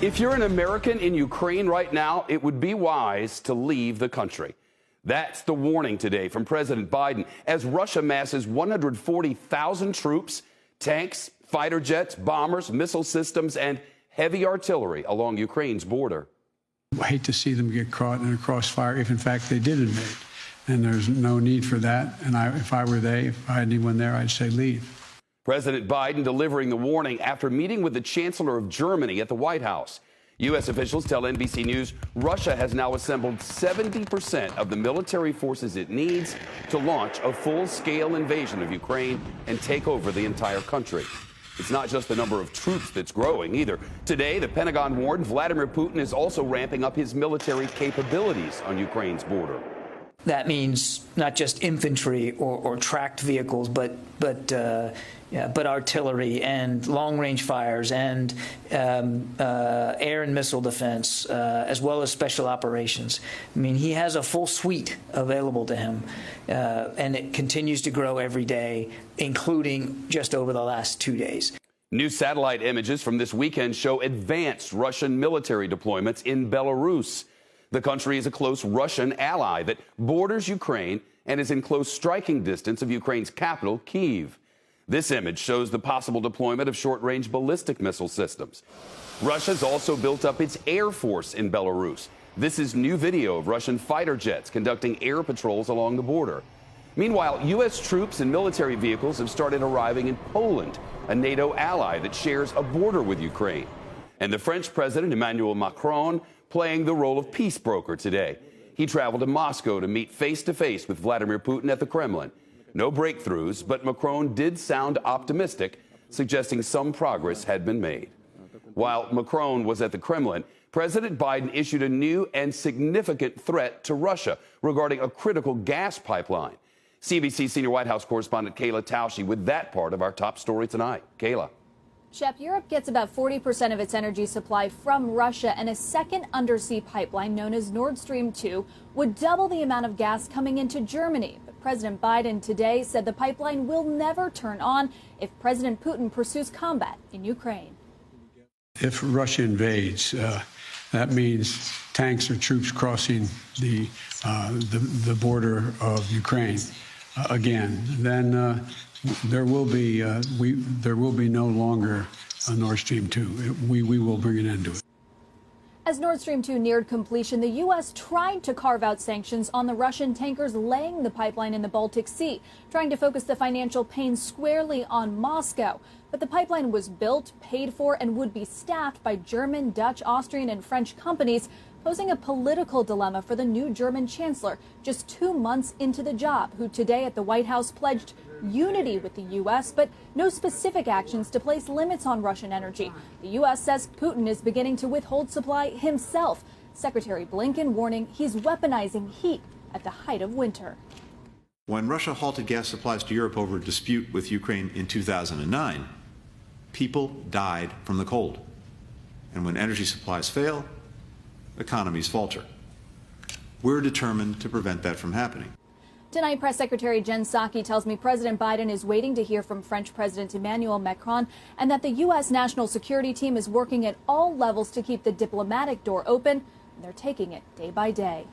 If you're an American in Ukraine right now, it would be wise to leave the country. That's the warning today from President Biden as Russia masses 140,000 troops, tanks, fighter jets, bombers, missile systems, and heavy artillery along Ukraine's border. I hate to see them get caught in a crossfire if, in fact, they did invade. And there's no need for that. And if I were they, if I had anyone there, I'd say leave. President Biden delivering the warning after meeting with the Chancellor of Germany at the White House. U.S. officials tell NBC News Russia has now assembled 70% of the military forces it needs to launch a full-scale invasion of Ukraine and take over the entire country. It's not just the number of troops that's growing either. Today, the Pentagon warned Vladimir Putin is also ramping up his military capabilities on Ukraine's border. That means not just infantry or tracked vehicles, but artillery and long-range fires and air and missile defense, as well as special operations. I mean, he has a full suite available to him, and it continues to grow every day, including just over the last 2 days. New satellite images from this weekend show advanced Russian military deployments in Belarus. The country is a close Russian ally that borders Ukraine and is in close striking distance of Ukraine's capital, Kyiv. This image shows the possible deployment of short-range ballistic missile systems. Russia's also built up its air force in Belarus. This is new video of Russian fighter jets conducting air patrols along the border. Meanwhile, U.S. troops and military vehicles have started arriving in Poland, a NATO ally that shares a border with Ukraine. And the French President Emmanuel Macron playing the role of peace broker today. He traveled to Moscow to meet face-to-face with Vladimir Putin at the Kremlin. No breakthroughs, but Macron did sound optimistic, suggesting some progress had been made. While Macron was at the Kremlin, President Biden issued a new and significant threat to Russia regarding a critical gas pipeline. CBC senior White House correspondent Kayla Tausche with that part of our top story tonight. Kayla. Shep, Europe gets about 40% of its energy supply from Russia, and a second undersea pipeline known as Nord Stream 2 would double the amount of gas coming into Germany. But President Biden today said the pipeline will never turn on if President Putin pursues combat in Ukraine. If Russia invades, that means tanks or troops crossing the border of Ukraine again. Then there will be no longer a Nord Stream 2. We will bring an end to it. As Nord Stream 2 neared completion, the U.S. tried to carve out sanctions on the Russian tankers laying the pipeline in the Baltic Sea, trying to focus the financial pain squarely on Moscow. But the pipeline was built, paid for, and would be staffed by German, Dutch, Austrian, and French companies, posing a political dilemma for the new German chancellor just 2 months into the job, who today at the White House pledged unity with the U.S., but no specific actions to place limits on Russian energy. The U.S. says Putin is beginning to withhold supply himself. Secretary Blinken warning he's weaponizing heat at the height of winter. When Russia halted gas supplies to Europe over a dispute with Ukraine in 2009, people died from the cold. And when energy supplies fail, economies falter. We're determined to prevent that from happening. Tonight, Press Secretary Jen Psaki tells me President Biden is waiting to hear from French President Emmanuel Macron and that the U.S. National Security Team is working at all levels to keep the diplomatic door open, and they're taking it day by day.